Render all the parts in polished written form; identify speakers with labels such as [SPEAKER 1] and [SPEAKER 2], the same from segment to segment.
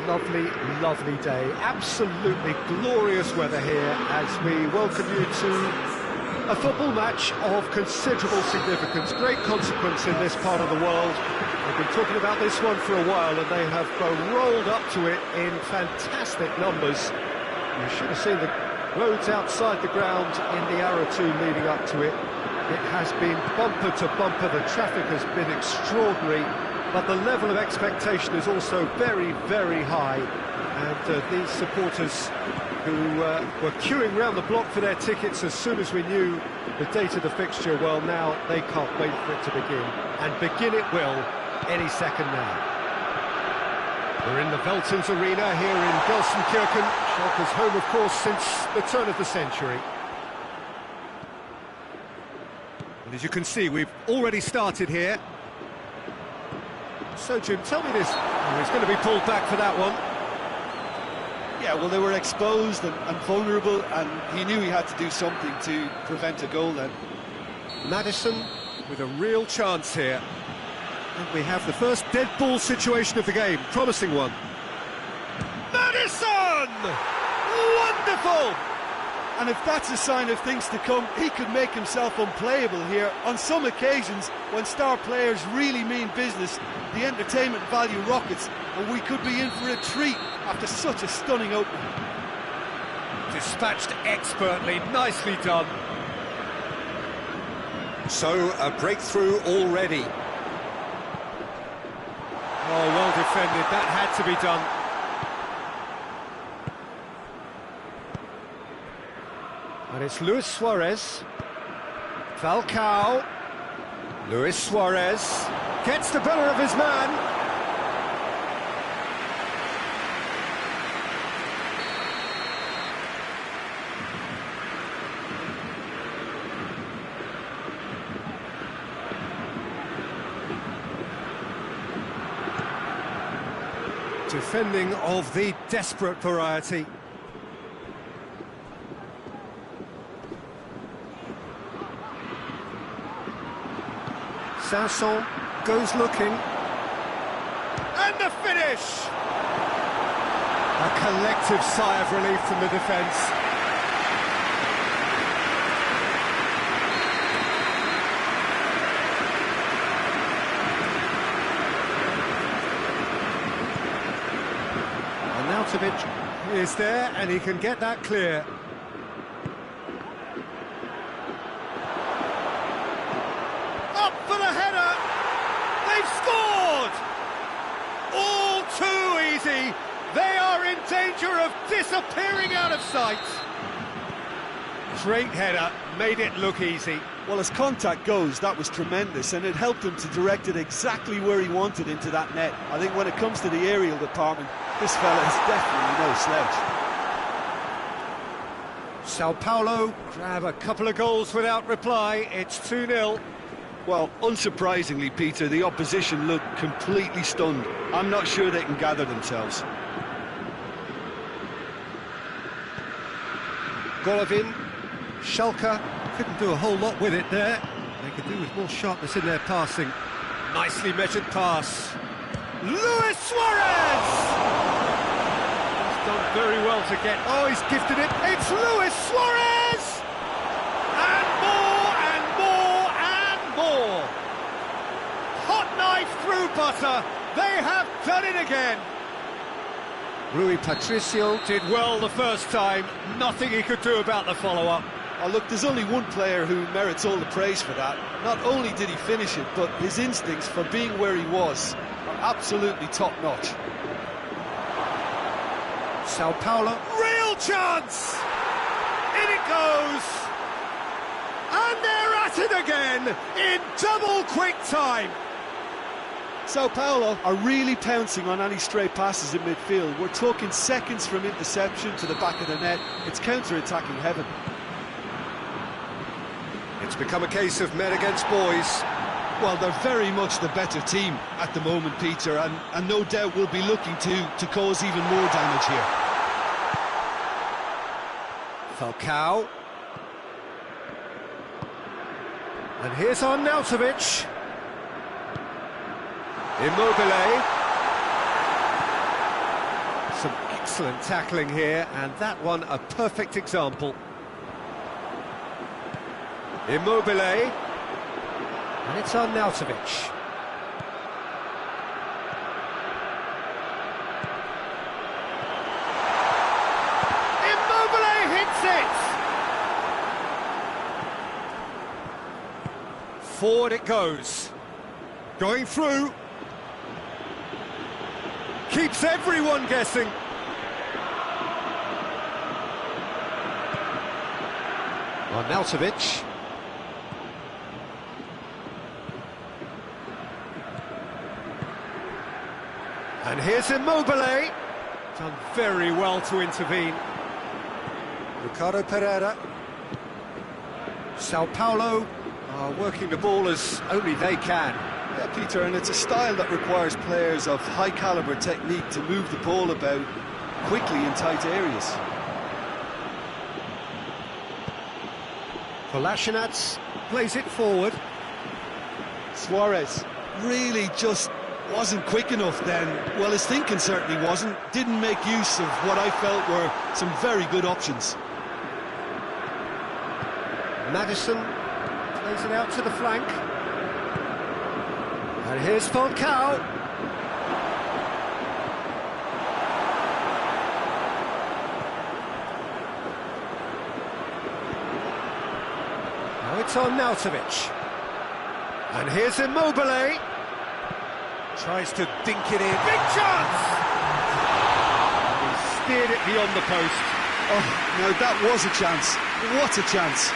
[SPEAKER 1] lovely, lovely day. Absolutely glorious weather here as we welcome you to a football match of considerable significance, great consequence in this part of the world. We've been talking about this one for a while and they have rolled up to it in fantastic numbers. You should have seen the roads outside the ground in the hour or two leading up to it. It has been bumper to bumper, the traffic has been extraordinary, but the level of expectation is also very, very high. And these supporters who were queuing round the block for their tickets as soon as we knew the date of the fixture, well, now they can't wait for it to begin. And begin it will any second now. We're in the Veltons Arena here in Gelsenkirchen. Schalke's home, of course, since the turn of the century. And as you can see, we've already started here. So, Jim, tell me this. Oh, he's going to be pulled back for that one.
[SPEAKER 2] Yeah, well, they were exposed and vulnerable, and he knew he had to do something to prevent a goal then.
[SPEAKER 1] Maddison with a real chance here. And we have the first dead ball situation of the game. Promising one. Maddison! Wonderful!
[SPEAKER 2] And if that's a sign of things to come, he could make himself unplayable here. On some occasions, when star players really mean business, the entertainment value rockets, and we could be in for a treat after such a stunning opening.
[SPEAKER 1] Dispatched expertly, nicely done.
[SPEAKER 3] So, a breakthrough already.
[SPEAKER 1] Oh, well defended, that had to be done. And it's Luis Suarez. Falcao. Luis Suarez gets the better of his man. Defending of the desperate variety. Kizersorn goes looking. And the finish! A collective sigh of relief from the defence. Arnautovic is there and he can get that clear. Up for the header! They've scored! All too easy! They are in danger of disappearing out of sight! Great header, made it look easy.
[SPEAKER 2] Well, as contact goes, that was tremendous, and it helped him to direct it exactly where he wanted into that net. I think when it comes to the aerial department, this fella is definitely no slouch.
[SPEAKER 1] Sao Paulo grab a couple of goals without reply. It's 2-0.
[SPEAKER 2] Well, unsurprisingly, Peter, the opposition looked completely stunned. I'm not sure they can gather themselves.
[SPEAKER 1] Golovin, Schalke couldn't do a whole lot with it there. They could do with more sharpness in their passing. Nicely measured pass. Luis Suarez! He's done very well to get... Oh, he's gifted it. It's Luis Suarez! And more, and more, and more. Hot knife through butter. They have done it again. Rui Patricio did well the first time. Nothing he could do about the follow-up.
[SPEAKER 2] Oh, look, there's only one player who merits all the praise for that. Not only did he finish it, but his instincts for being where he was are absolutely top-notch.
[SPEAKER 1] Sao Paulo, real chance! In it goes! And they're at it again, in double quick time!
[SPEAKER 2] Sao Paulo are really pouncing on any stray passes in midfield. We're talking seconds from interception to the back of the net. It's counter-attacking heaven.
[SPEAKER 1] It's become a case of men against boys.
[SPEAKER 2] Well, they're very much the better team at the moment, Peter, and no doubt will be looking to cause even more damage here.
[SPEAKER 1] Falcao. And here's Arnautovic. Immobile. Some excellent tackling here, and that one a perfect example. Immobile, and it's Arnautovic. Immobile hits it! Forward it goes. Going through. Keeps everyone guessing. Arnautovic. And here's Immobile. Done very well to intervene. Ricardo Pereira. Sao Paulo are working the ball as only they can.
[SPEAKER 2] Yeah, Peter, and it's a style that requires players of high-caliber technique to move the ball about quickly in tight areas.
[SPEAKER 1] Kolasinac plays it forward.
[SPEAKER 2] Suarez really just wasn't quick enough then. Well, his thinking certainly wasn't. Didn't make use of what I felt were some very good options.
[SPEAKER 1] Maddison plays it out to the flank. And here's Falcao. Now it's Arnautovic. And here's Immobile. Tries to dink it in. Big chance! He steered it beyond the post.
[SPEAKER 2] Oh, no, that was a chance. What a chance.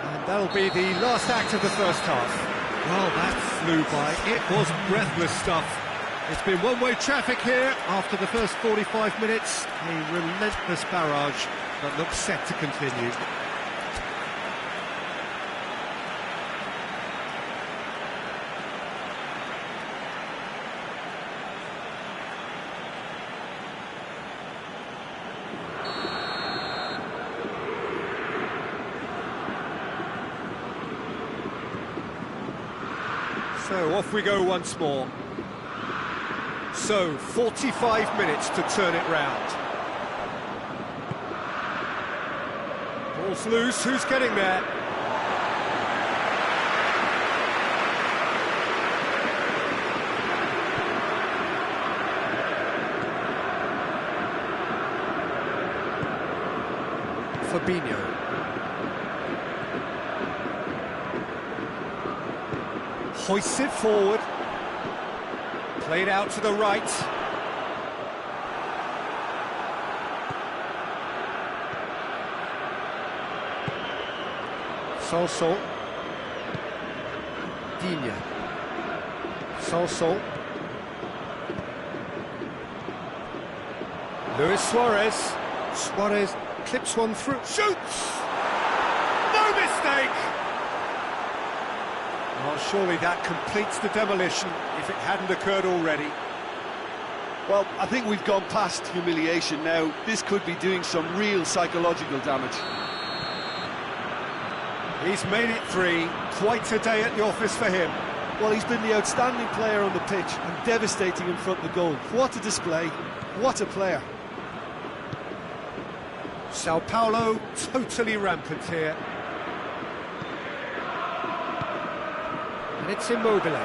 [SPEAKER 1] And that'll be the last act of the first half. Well, that flew by. It was breathless stuff. It's been one-way traffic here after the first 45 minutes. A relentless barrage that looks set to continue. So off we go once more. So 45 minutes to turn it round. Ball's loose, who's getting there? Fabinho. Hoists it forward. Played out to the right. Solso. Digne. Solso. Luis Suarez. Suarez clips one through. Shoots! No mistake! Well, surely that completes the demolition if it hadn't occurred already.
[SPEAKER 2] Well, I think we've gone past humiliation now. This could be doing some real psychological damage.
[SPEAKER 1] He's made it three. Quite a day at the office for him.
[SPEAKER 2] Well, he's been the outstanding player on the pitch and devastating in front of the goal. What a display. What a player.
[SPEAKER 1] Sao Paulo totally rampant here. And it's Immobile.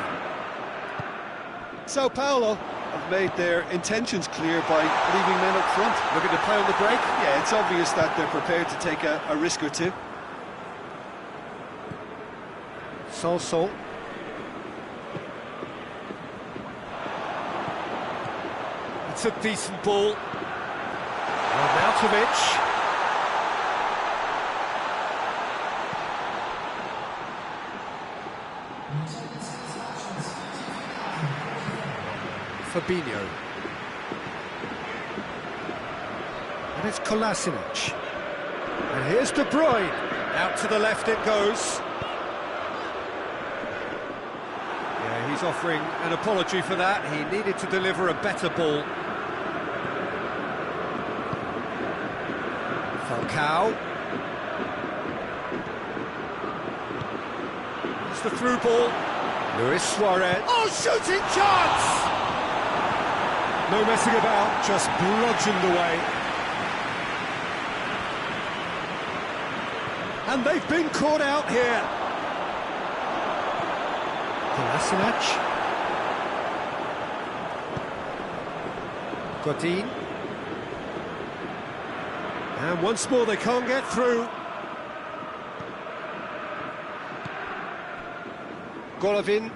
[SPEAKER 2] Sao Paulo have made their intentions clear by leaving men up front.
[SPEAKER 1] Looking to play on the break?
[SPEAKER 2] Yeah, it's obvious that they're prepared to take a risk or two.
[SPEAKER 1] Solso. It's a decent ball. Arnautovic. Fabinho. And it's Kolasinac. And here's De Bruyne. Out to the left it goes. Yeah, he's offering an apology for that. He needed to deliver a better ball. Falcao. the through ball. Luis Suarez.
[SPEAKER 2] Oh, shooting chance!
[SPEAKER 1] No messing about, just bludgeoned away. And they've been caught out here. Kolasinac. Godin. And once more they can't get through. Golovin.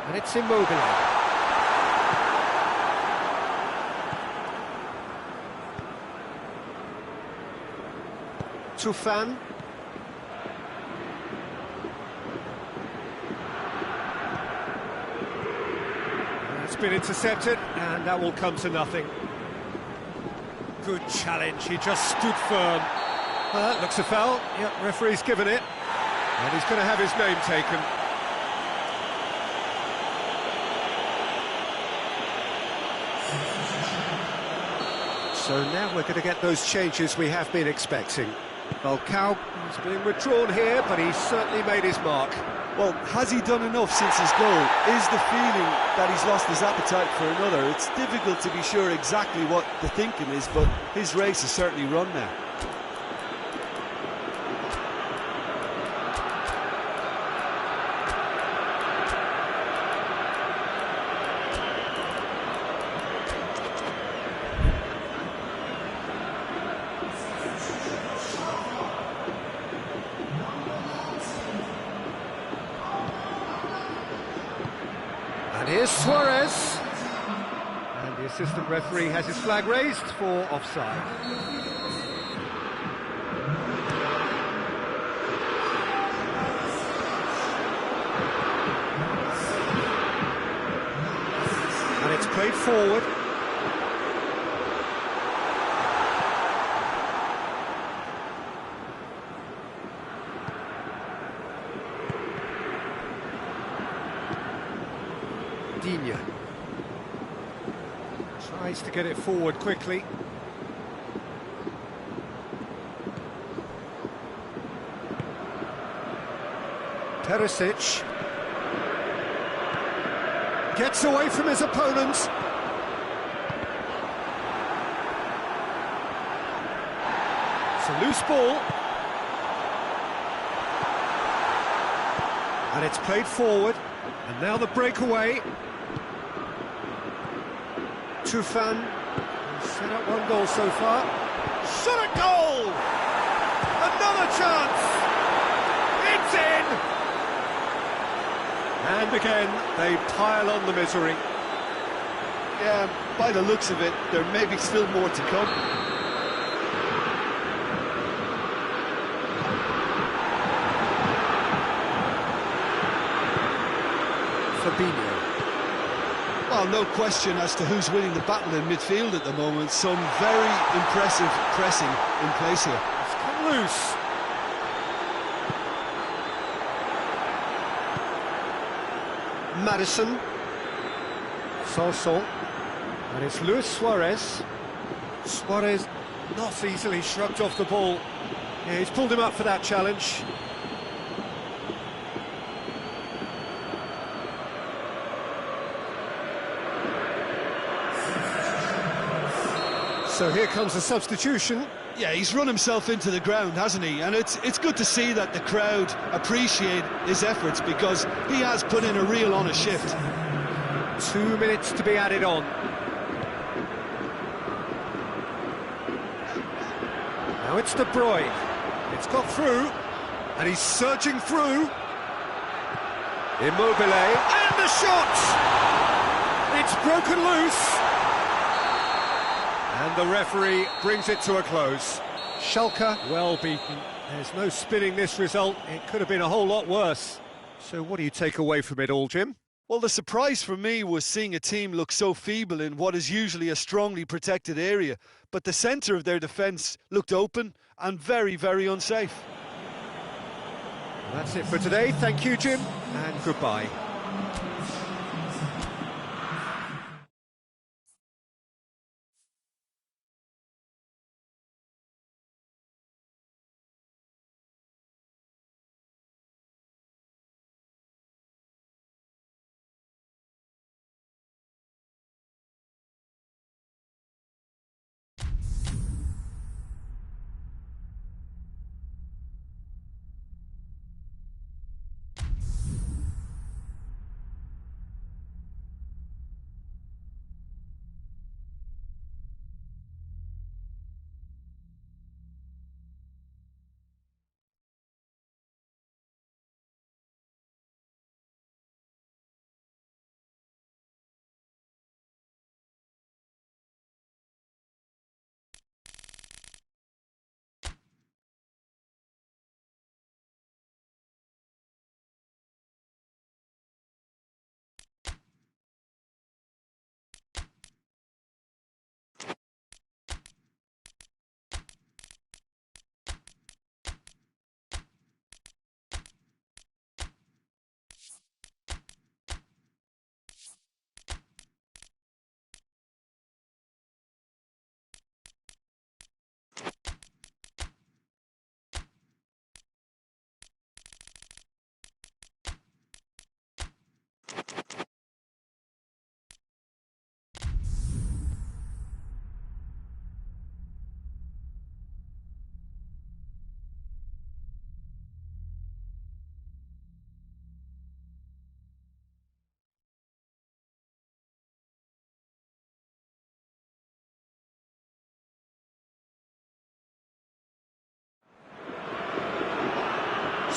[SPEAKER 1] And it's Immobile. Tufan. It's been intercepted, and that will come to nothing. Good challenge, he just stood firm. Looks a foul. Yep, referee's given it. And he's going to have his name taken. So now we're going to get those changes we have been expecting. Falcao is being withdrawn here, but he's certainly made his mark.
[SPEAKER 2] Well, has he done enough since his goal? Is the feeling that he's lost his appetite for another? It's difficult to be sure exactly what the thinking is, but his race is certainly run now.
[SPEAKER 1] And here's Suarez. And the assistant referee has his flag raised for offside. And it's played forward. Digne tries to get it forward quickly. Perisic gets away from his opponent. It's a loose ball. And it's played forward. And now the breakaway. Tufan has set up one goal so far. Shot at goal! Another chance! It's in! And again, they pile on the misery.
[SPEAKER 2] Yeah, by the looks of it, there may be still more to come.
[SPEAKER 1] Fabinho.
[SPEAKER 2] Well, no question as to who's winning the battle in midfield at the moment. Some very impressive pressing in place here.
[SPEAKER 1] It's come loose. Madison. Sanson. And it's Luis Suarez. Suarez not easily shrugged off the ball. Yeah, he's pulled him up for that challenge. So here comes the substitution.
[SPEAKER 2] Yeah, he's run himself into the ground, hasn't he? And it's good to see that the crowd appreciate his efforts, because he has put in a real honest shift.
[SPEAKER 1] 2 minutes to be added on. Now it's De Bruyne. It's got through, and he's surging through. Immobile, and the shot! It's broken loose. And the referee brings it to a close. Schalke, well beaten. There's no spinning this result. It could have been a whole lot worse. So what do you take away from it all, Jim?
[SPEAKER 2] Well, the surprise for me was seeing a team look so feeble in what is usually a strongly protected area. But the centre of their defence looked open and very, very unsafe.
[SPEAKER 1] That's it for today. Thank you, Jim, and goodbye.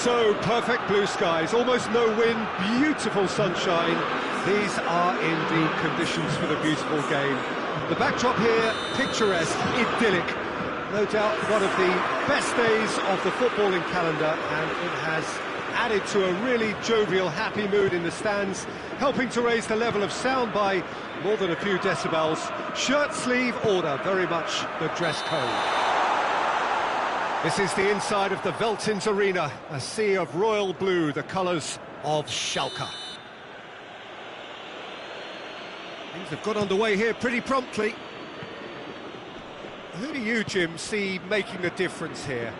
[SPEAKER 1] So, perfect blue skies, almost no wind, beautiful sunshine. These are indeed conditions for the beautiful game. The backdrop here, picturesque, idyllic. No doubt one of the best days of the footballing calendar, and it has added to a really jovial, happy mood in the stands, helping to raise the level of sound by more than a few decibels. Shirt-sleeve order, very much the dress code. This is the inside of the Veltins Arena, a sea of royal blue, the colours of Schalke. Things have got underway here pretty promptly. Who do you, Jim, see making the difference here?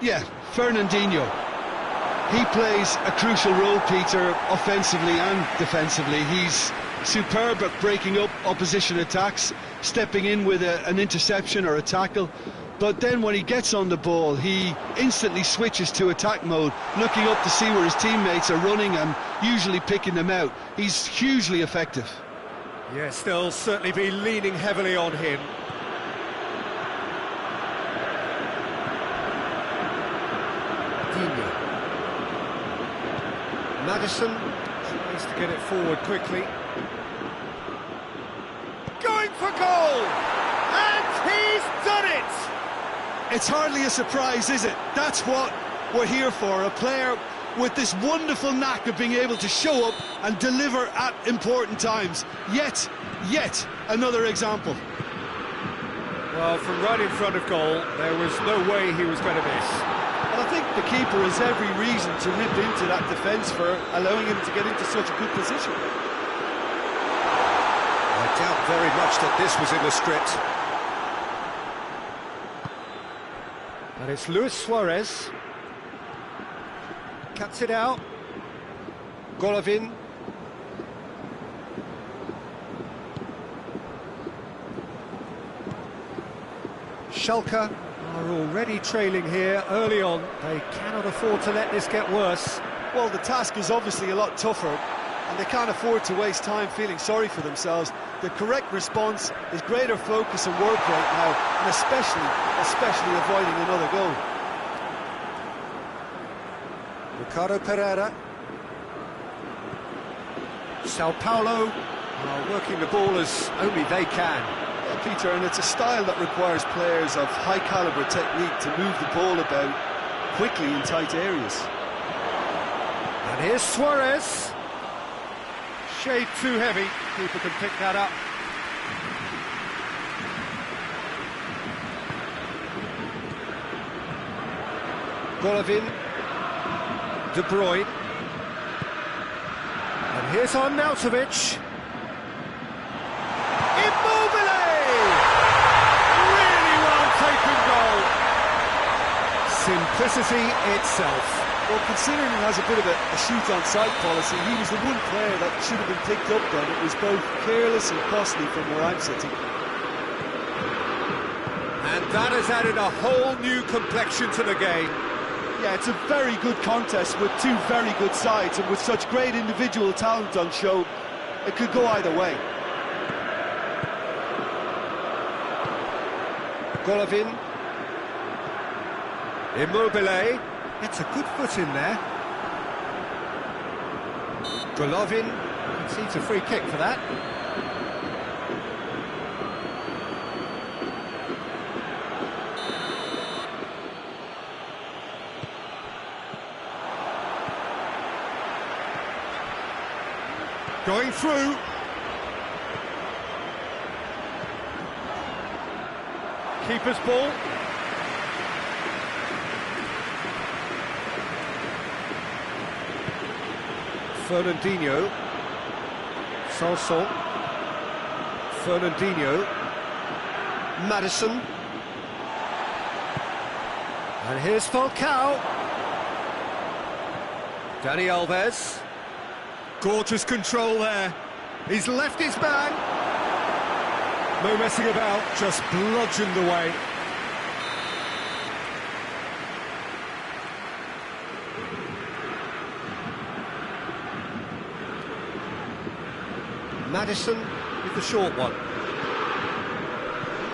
[SPEAKER 2] Yeah, Fernandinho. He plays a crucial role, Peter, offensively and defensively. He's superb at breaking up opposition attacks, stepping in with an interception or a tackle. But then when he gets on the ball, he instantly switches to attack mode, looking up to see where his teammates are running and usually picking them out. He's hugely effective.
[SPEAKER 1] Yes, they'll certainly be leaning heavily on him. Dino. Madison tries to get it forward quickly. Going for goal! And he's done it!
[SPEAKER 2] It's hardly a surprise, is it? That's what we're here for, a player with this wonderful knack of being able to show up and deliver at important times. Yet another example.
[SPEAKER 1] Well, from right in front of goal, there was no way he was going to miss.
[SPEAKER 2] Well, I think the keeper has every reason to rip into that defence for allowing him to get into such a good position.
[SPEAKER 3] I doubt very much that this was in the script.
[SPEAKER 1] And it's Luis Suarez. Cuts it out. Golovin. Schalke are already trailing here early on. They cannot afford to let this get worse.
[SPEAKER 2] Well, the task is obviously a lot tougher, and they can't afford to waste time feeling sorry for themselves. The correct response is greater focus and work right now, and especially avoiding another goal.
[SPEAKER 1] Ricardo Pereira. Sao Paulo are working the ball as only they can.
[SPEAKER 2] Yeah, Peter, and it's a style that requires players of high calibre technique to move the ball about quickly in tight areas.
[SPEAKER 1] And here's Suarez. Shade too heavy. Keeper can pick that up. Golovin. De Bruyne. And here's Arnautovic. Immobile! Really well taken goal. Simplicity itself.
[SPEAKER 2] Well, considering he has a bit of a shoot-on-sight policy, he was the one player that should have been picked up then. It was both careless and costly from where I'm sitting.
[SPEAKER 1] And that has added a whole new complexion to the game.
[SPEAKER 2] Yeah, it's a very good contest with two very good sides, and with such great individual talent on show, it could go either way.
[SPEAKER 1] Golovin. Immobile. It's a good foot in there. Golovin concedes a free kick for that. Going through. Keeper's ball. Fernandinho. Sanson. Fernandinho. Madison. And here's Falcao. Dani Alves. Gorgeous control there. He's left his man. No messing about, just bludgeoned away. Madison with the short one.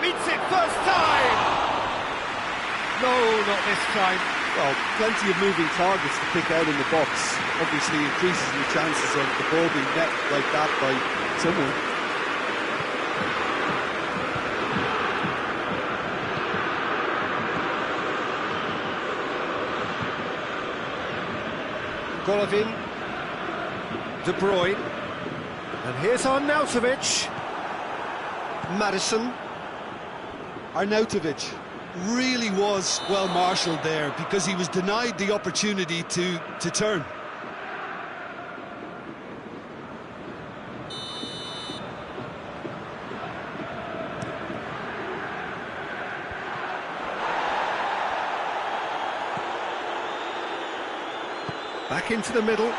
[SPEAKER 1] Meets it first time! No, not this time.
[SPEAKER 2] Well, plenty of moving targets to pick out in the box. Obviously increases the chances of the ball being met like that by someone.
[SPEAKER 1] Golovin, De Bruyne, and here's Arnautovic. Madison.
[SPEAKER 2] Arnautovic really was well marshalled there because he was denied the opportunity to turn.
[SPEAKER 1] Back into the middle.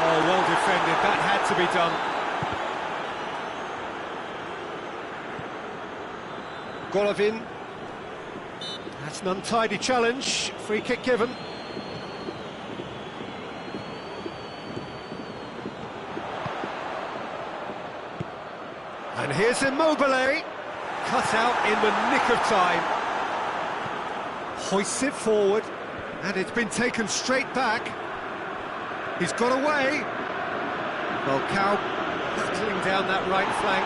[SPEAKER 1] Oh, well defended. That had to be done. Golovin. That's an untidy challenge. Free kick given. And here's Immobile. Cut out in the nick of time. Hoists it forward. And it's been taken straight back. He's got away. Falcao battling down that right flank.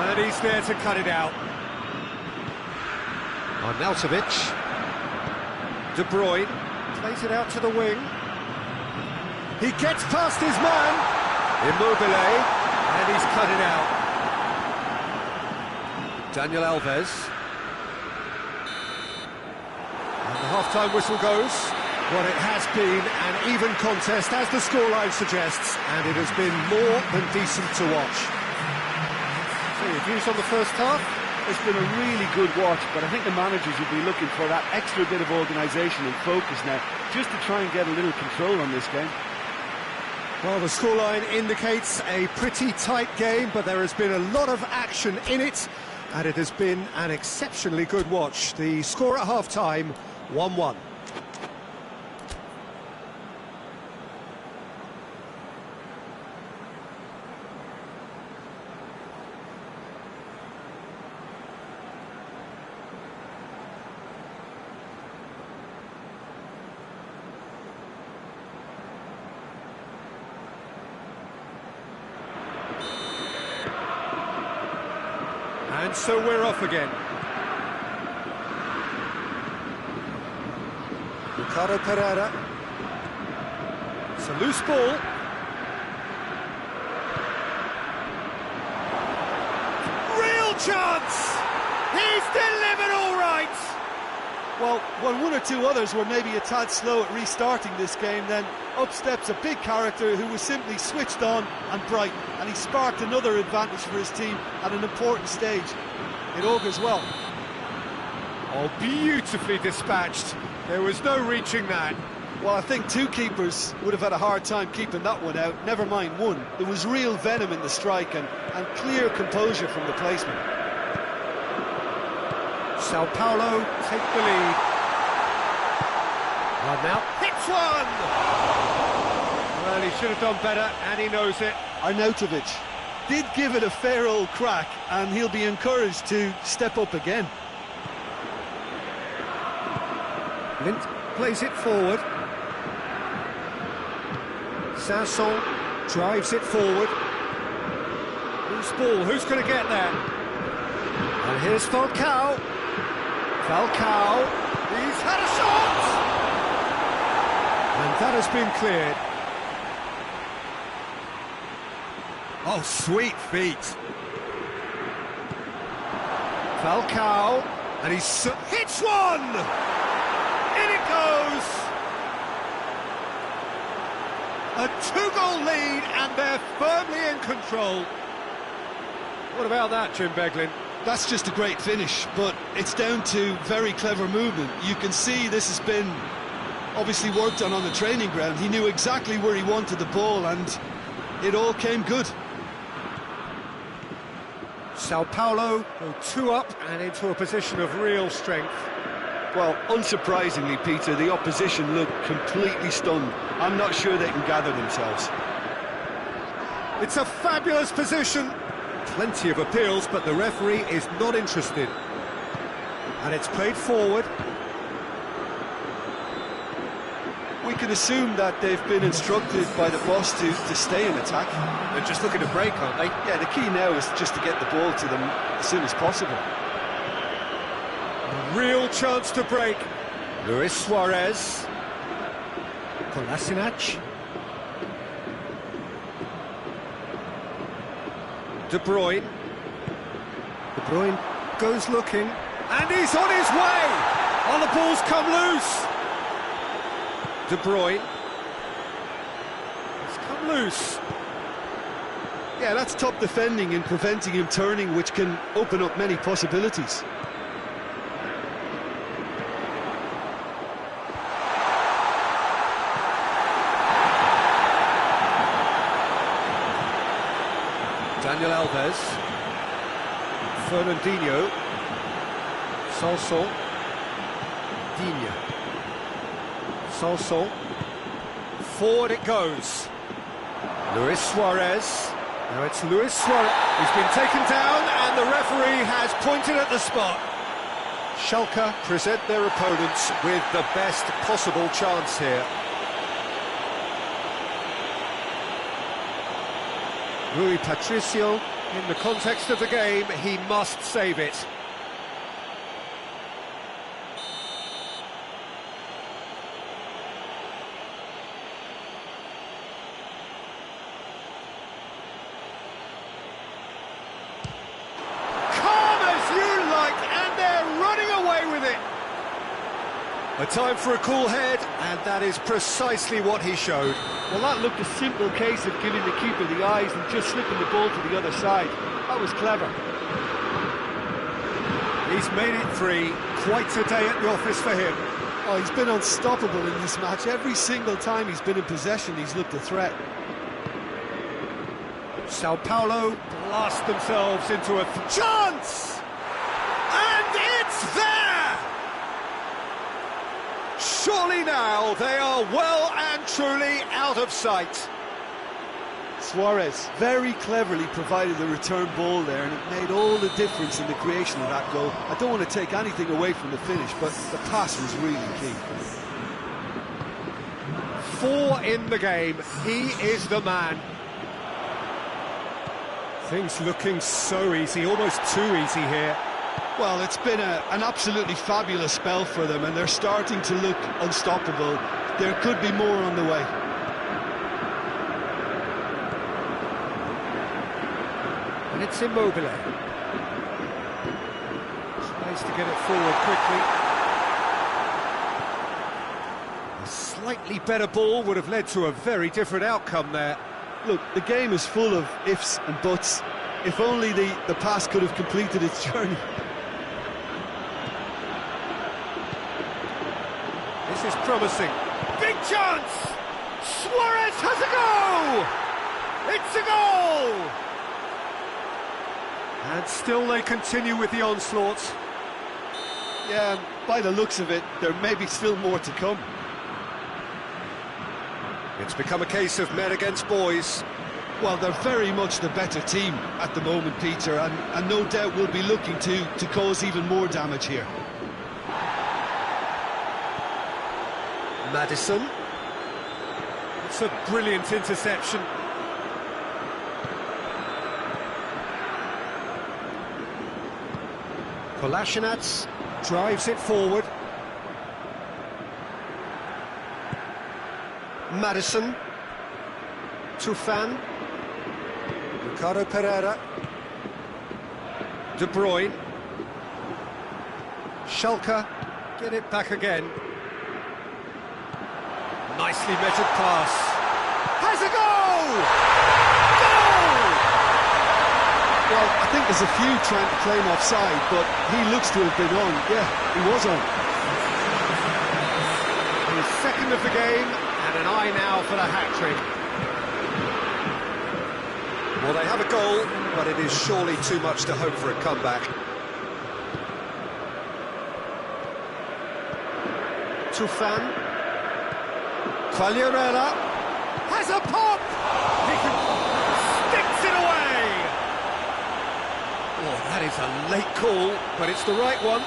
[SPEAKER 1] And he's there to cut it out. Arnautovic. De Bruyne plays it out to the wing. He gets past his man. Immobile. And he's cut it out. Daniel Alves. And the half-time whistle goes. Well, it has been an even contest, as the scoreline suggests, and it has been more than decent to watch. So, your views on the first half?
[SPEAKER 2] It's been a really good watch, but I think the managers will be looking for that extra bit of organisation and focus now, just to try and get a little control on this game.
[SPEAKER 1] Well, the scoreline indicates a pretty tight game, but there has been a lot of action in it. And it has been an exceptionally good watch. The score at half-time, 1-1. And so we're off again. Ricardo Pereira. It's a loose ball. Real chance! He's delivered all right!
[SPEAKER 2] Well, when one or two others were maybe a tad slow at restarting this game, then up steps a big character who was simply switched on and bright, and he sparked another advantage for his team at an important stage. It augurs well.
[SPEAKER 1] Oh, beautifully dispatched. There was no reaching that.
[SPEAKER 2] Well, I think two keepers would have had a hard time keeping that one out, never mind one. There was real venom in the strike and clear composure from the placement.
[SPEAKER 1] Sao Paulo take the lead. And now hits one! Well, he should have done better, and he knows it.
[SPEAKER 2] Arnautovic did give it a fair old crack, and he'll be encouraged to step up again.
[SPEAKER 1] Lint plays it forward. Kizersorn drives it forward. Loose ball, who's going to get there? And here's Falcao. Falcao, he's had a shot! And that has been cleared. Oh, sweet feet. Falcao, and he hits one! In it goes! A two-goal lead, and they're firmly in control. What about that, Jim Beglin?
[SPEAKER 2] That's just a great finish, but it's down to very clever movement. You can see this has been obviously worked on the training ground. He knew exactly where he wanted the ball, and it all came good.
[SPEAKER 1] Sao Paulo go two up and into a position of real strength.
[SPEAKER 2] Well, unsurprisingly, Peter, the opposition look completely stunned. I'm not sure they can gather themselves.
[SPEAKER 1] It's a fabulous position. Plenty of appeals, but the referee is not interested. And it's played forward.
[SPEAKER 2] We can assume that they've been instructed by the boss to stay in attack.
[SPEAKER 1] They're just looking to break, aren't they?
[SPEAKER 2] Yeah, the key now is just to get the ball to them as soon as possible.
[SPEAKER 1] A real chance to break. Luis Suarez. Kolasinac. De Bruyne. De Bruyne goes looking. And he's on his way! Oh, the ball's come loose! De Bruyne. It's come loose.
[SPEAKER 2] Yeah, that's top defending and preventing him turning, which can open up many possibilities.
[SPEAKER 1] Daniel Alves. Fernandinho. Sanson. Digne. Sanson. Forward it goes. Luis Suarez. Now it's Luis Suarez. He's been taken down and the referee has pointed at the spot. Schalke present their opponents with the best possible chance here. Rui Patricio, in the context of the game, he must save it. A time for a cool head, and that is precisely what he showed.
[SPEAKER 2] Well, that looked a simple case of giving the keeper the eyes and just slipping the ball to the other side. That was clever.
[SPEAKER 1] He's made it 3. Quite a day at the office for him.
[SPEAKER 2] Oh, he's been unstoppable in this match. Every single time he's been in possession, he's looked a threat.
[SPEAKER 1] Sao Paulo blast themselves into a chance! And it's there! Surely now they are well and truly out of sight.
[SPEAKER 2] Suarez very cleverly provided the return ball there, and it made all the difference in the creation of that goal. I don't want to take anything away from the finish, but the pass was really key.
[SPEAKER 1] 4 in the game. He is the man. Things looking so easy, almost too easy here.
[SPEAKER 2] Well, it's been an absolutely fabulous spell for them, and they're starting to look unstoppable. There could be more on the way.
[SPEAKER 1] And it's Immobile. Tries to get it forward quickly. A slightly better ball would have led to a very different outcome there.
[SPEAKER 2] Look, the game is full of ifs and buts. If only the pass could have completed its journey.
[SPEAKER 1] This is promising. Big chance! Suarez has a go! It's a goal! And still they continue with the onslaught.
[SPEAKER 2] Yeah, by the looks of it, there may be still more to come.
[SPEAKER 1] It's become a case of men against boys.
[SPEAKER 2] Well, they're very much the better team at the moment, Peter, and no doubt will be looking to cause even more damage here.
[SPEAKER 1] Maddison. It's a brilliant interception. Kolasinac drives it forward. Maddison. Tufan. Ricardo Pereira. De Bruyne. Schalke get it back again. Nicely measured pass. Has a goal! Goal!
[SPEAKER 2] Well, I think there's a few trying to claim offside, but he looks to have been on. Yeah, he was on.
[SPEAKER 1] His second of the game, and an eye now for the hat-trick. Well, they have a goal, but it is surely too much to hope for a comeback. Tufan. Quagliarella has a pop! He sticks it away! That is a late call, but it's the right one.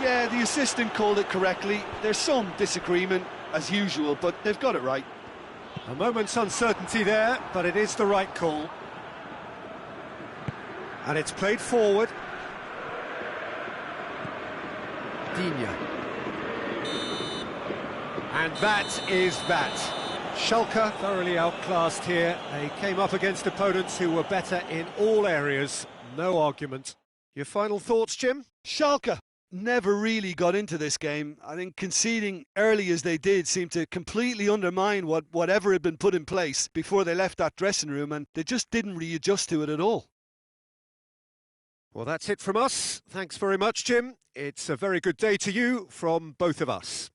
[SPEAKER 2] Yeah, the assistant called it correctly. There's some disagreement, as usual, but they've got it right.
[SPEAKER 1] A moment's uncertainty there, but it is the right call. And it's played forward. Digne. And that is that. Schalke thoroughly outclassed here. They came up against opponents who were better in all areas. No argument. Your final thoughts, Jim?
[SPEAKER 2] Schalke never really got into this game. I think conceding early as they did seemed to completely undermine whatever had been put in place before they left that dressing room, and they just didn't readjust to it at all.
[SPEAKER 1] Well, that's it from us. Thanks very much, Jim. It's a very good day to you from both of us.